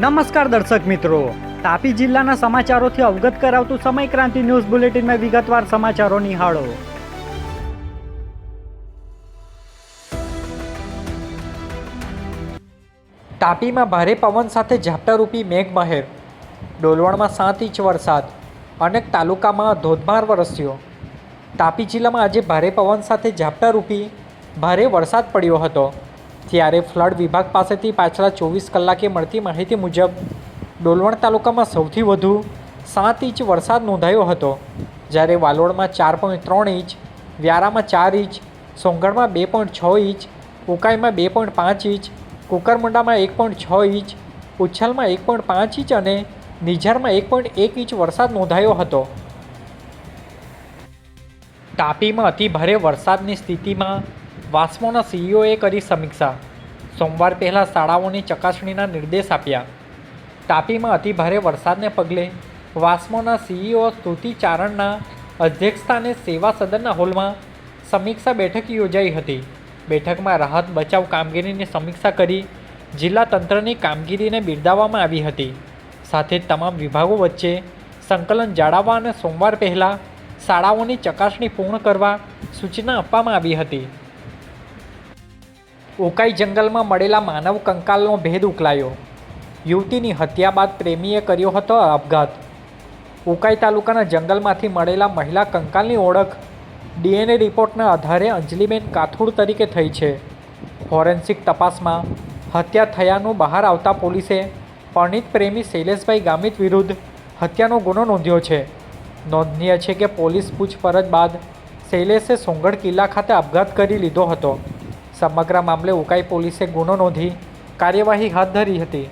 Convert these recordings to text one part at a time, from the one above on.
નમસ્કાર દર્શક મિત્રો, તાપી જિલ્લાના સમાચારોથી અવગત કરાવતું સમય ક્રાંતિ ન્યૂઝ બુલેટિનમાં વિગતવાર સમાચારો નિહાળો. તાપીમાં ભારે પવન સાથે ઝાપટારૂપી મેઘમહેર. ડોલવણમાં 7 ઇંચ વરસાદ. અનેક તાલુકામાં ધોધમાર વરસ્યો. તાપી જિલ્લામાં આજે ભારે પવન સાથે ઝાપટારૂપી ભારે વરસાદ પડ્યો હતો. ત્યારે ફ્લડ વિભાગ પાસેથી પાછલા 24 કલાકે મળતી માહિતી મુજબ ડોલવણ તાલુકામાં સૌથી વધુ 7 ઇંચ વરસાદ નોંધાયો હતો. જ્યારે વાલોડમાં 4.3 ઇંચ, વ્યારામાં 4 ઇંચ, સોંગઢમાં 2.6 ઇંચ, ઉકાઈમાં 2.5 ઇંચ, કુકરમુંડામાં 1.6 ઇંચ, ઉચ્છલમાં 1.5 ઇંચ અને નિઝારમાં 1.1 ઇંચ વરસાદ નોંધાયો હતો. તાપીમાં અતિ ભારે વરસાદની સ્થિતિમાં વાસ્મોના સીઈઓએ કરી સમીક્ષા. સોમવાર પહેલાં શાળાઓની ચકાસણીના નિર્દેશ આપ્યા. તાપીમાં અતિ ભારે વરસાદને પગલે વાસ્મોના સીઈઓ સ્તુતિ ચારણના અધ્યક્ષસ્થાને સેવા સદનના હોલમાં સમીક્ષા બેઠક યોજાઈ હતી. બેઠકમાં રાહત બચાવ કામગીરીની સમીક્ષા કરી જિલ્લા તંત્રની કામગીરીને બિરદાવવામાં આવી હતી. સાથે જ તમામ વિભાગો વચ્ચે સંકલન જાળવવા અને સોમવાર પહેલાં શાળાઓની ચકાસણી પૂર્ણ કરવા સૂચના આપવામાં આવી હતી. ઉકાઈ જંગલમાં મળેલા માનવ કંકાલનો ભેદ ઉકલાયો. યુવતીની હત્યા બાદ પ્રેમીએ કર્યો હતો આપઘાત. ઉકાઈ તાલુકાના જંગલમાંથી મળેલા મહિલા કંકાલની ઓળખ ડીએનએ રિપોર્ટના આધારે અંજલિબેન કાથુડ તરીકે થઈ છે. ફોરેન્સિક તપાસમાં હત્યા થયાનું બહાર આવતા પોલીસે પરણિત પ્રેમી શૈલેષભાઈ ગામિત વિરુદ્ધ હત્યાનો ગુનો નોંધ્યો છે. નોંધનીય છે કે પોલીસ પૂછપરછ બાદ શૈલેષે સોંગઢ કિલ્લા ખાતે આપઘાત કરી લીધો હતો. સમગ્ર મામલે ઉકાઈ પોલીસે ગુનો નોંધી કાર્યવાહી હાથ ધરી હતી.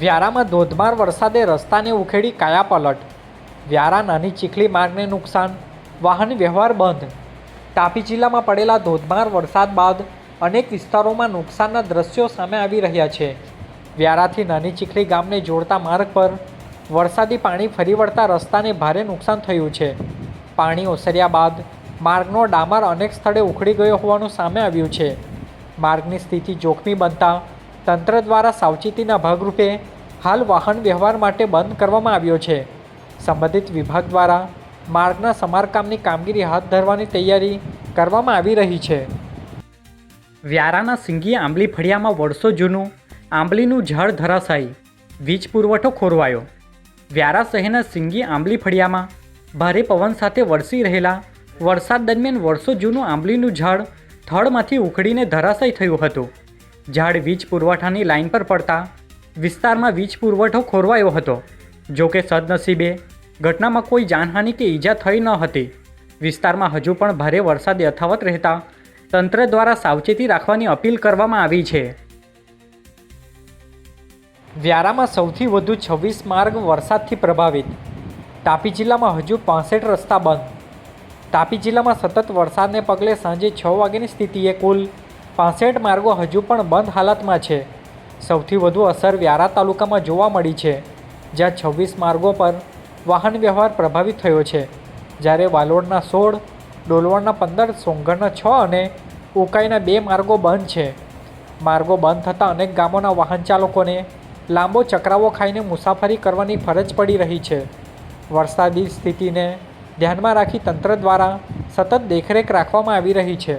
વ્યારામાં ધોધમાર વરસાદે રસ્તાને ઉખેડી કાયાપલટ. વ્યારા નાની ચીખલી માર્ગને નુકસાન, વાહન વ્યવહાર બંધ. તાપી જિલ્લામાં પડેલા ધોધમાર વરસાદ બાદ અનેક વિસ્તારોમાં નુકસાનના દ્રશ્યો સામે આવી રહ્યા છે. વ્યારાથી નાની ચીખલી ગામને જોડતા માર્ગ પર વરસાદી પાણી ફરી વળતા રસ્તાને ભારે નુકસાન થયું છે. પાણી ઓસર્યા બાદ માર્ગનો ડામર અનેક સ્થળે ઉખડી ગયો હોવાનું સામે આવ્યું છે. માર્ગની સ્થિતિ જોખમી બનતા તંત્ર દ્વારા સાવચેતીના ભાગરૂપે હાલ વાહન વ્યવહાર માટે બંધ કરવામાં આવ્યો છે. સંબંધિત વિભાગ દ્વારા માર્ગના સમારકામની કામગીરી હાથ ધરવાની તૈયારી કરવામાં આવી રહી છે. વ્યારાના સિંગી આંબલી ફળિયામાં વર્ષો જૂનું આંબલીનું ઝાડ ધરાશાયી, વીજ પુરવઠો ખોરવાયો. વ્યારા શહેરના સિંગી આંબલી ફળિયામાં ભારે પવન સાથે વરસી રહેલા વરસાદ દરમિયાન વર્ષો જૂનું આંબલીનું ઝાડ થડમાંથી ઉખડીને ધરાશાયી થયું હતું. ઝાડ વીજ પુરવઠાની લાઇન પર પડતા વિસ્તારમાં વીજ પુરવઠો ખોરવાયો હતો. જોકે સદનસીબે ઘટનામાં કોઈ જાનહાનિ કે ઈજા થઈ ન હતી. વિસ્તારમાં હજુ પણ ભારે વરસાદ યથાવત રહેતા તંત્ર દ્વારા સાવચેતી રાખવાની અપીલ કરવામાં આવી છે. વ્યારામાં સૌથી વધુ 26 માર્ગ વરસાદથી પ્રભાવિત. તાપી જિલ્લામાં હજુ 65 રસ્તા બંધ. તાપી જિલ્લામાં સતત વરસાદને પગલે સાંજે 6 વાગ્યાની સ્થિતિએ કુલ 65 માર્ગો હજુ પણ બંધ હાલતમાં છે. સૌથી વધુ અસર વ્યારા તાલુકામાં જોવા મળી છે, જ્યાં 26 માર્ગો પર વાહન વ્યવહાર પ્રભાવિત થયો છે. જ્યારે વાલોડના 16, ડોલવણના 15, સોંગઢના 6 અને ઉકાઈના 2 માર્ગો બંધ છે. માર્ગો બંધ થતાં અનેક ગામોના વાહન ચાલકોને લાંબો ચક્રાવો ખાઈને મુસાફરી કરવાની ફરજ પડી રહી છે. વરસાદી સ્થિતિને ધ્યાનમાં રાખી તંત્ર દ્વારા સતત દેખરેખ રાખવામાં આવી રહી છે.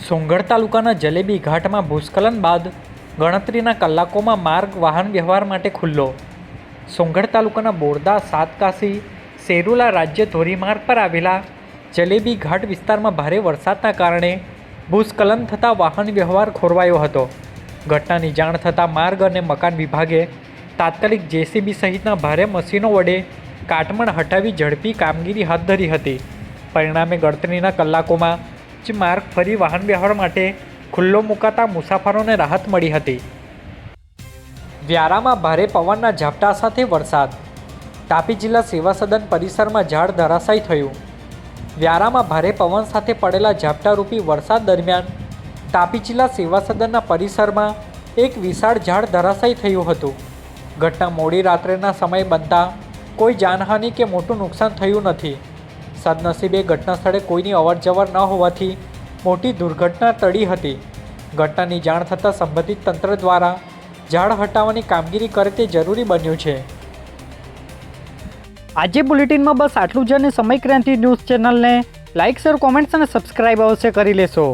સોંગઢ તાલુકાના જલેબી ઘાટમાં ભૂસ્ખલન બાદ ગણતરીના કલાકોમાં માર્ગ વાહન વ્યવહાર માટે ખુલ્લો. સોંગઢ તાલુકાના બોરદા, સાતકાસી, સેરુલા રાજ્ય ધોરીમાર્ગ પર આવેલા જલેબી ઘાટ વિસ્તારમાં ભારે વરસાદના કારણે ભૂસ્ખલન થતાં વાહન વ્યવહાર ખોરવાયો હતો. ઘટનાની જાણ થતાં માર્ગ અને મકાન વિભાગે તાત્કાલિક જેસીબી સહિતના ભારે મશીનો વડે કાટમાળ હટાવી ઝડપી કામગીરી હાથ ધરી હતી. પરિણામે ગણતરીના કલાકોમાં જ માર્ગ ફરી વાહન વ્યવહાર માટે ખુલ્લો મુકાતા મુસાફરોને રાહત મળી હતી. વ્યારામાં ભારે પવનના ઝાપટા સાથે વરસાદ. તાપી જિલ્લા સેવા સદન પરિસરમાં ઝાડ ધરાશાયી થયું. વ્યારામાં ભારે પવન સાથે પડેલા ઝાપટારૂપી વરસાદ દરમિયાન તાપી જિલ્લા સેવા સદનના પરિસરમાં એક વિશાળ ઝાડ ધરાશાયી થયું હતું. ઘટના મોડી રાત્રેના સમયે બનતા કોઈ જાનહાનિ કે મોટું નુકસાન થયું નથી. સદનસીબે ઘટના સ્થળે કોઈની અવરજવર ન હોવાથી મોટી દુર્ઘટના ટળી હતી. ઘટનાની જાણ થતાં સંબંધિત તંત્ર દ્વારા ઝાડ હટાવવાની કામગીરી કરે તે જરૂરી બન્યું છે. આજે બુલેટિનમાં બસ આટલું જ અને સમય ક્રાંતિ ન્યૂઝ ચેનલને લાઇક શેર કોમેન્ટ્સ અને સબસ્ક્રાઇબ અવશ્ય કરી લેશો,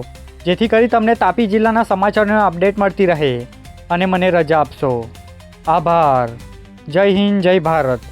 જેથી કરી તમને તાપી જિલ્લાના સમાચારોની અપડેટ મળતી રહે અને મને રજા આપશો. આભાર. જય હિન્દ, જય ભારત.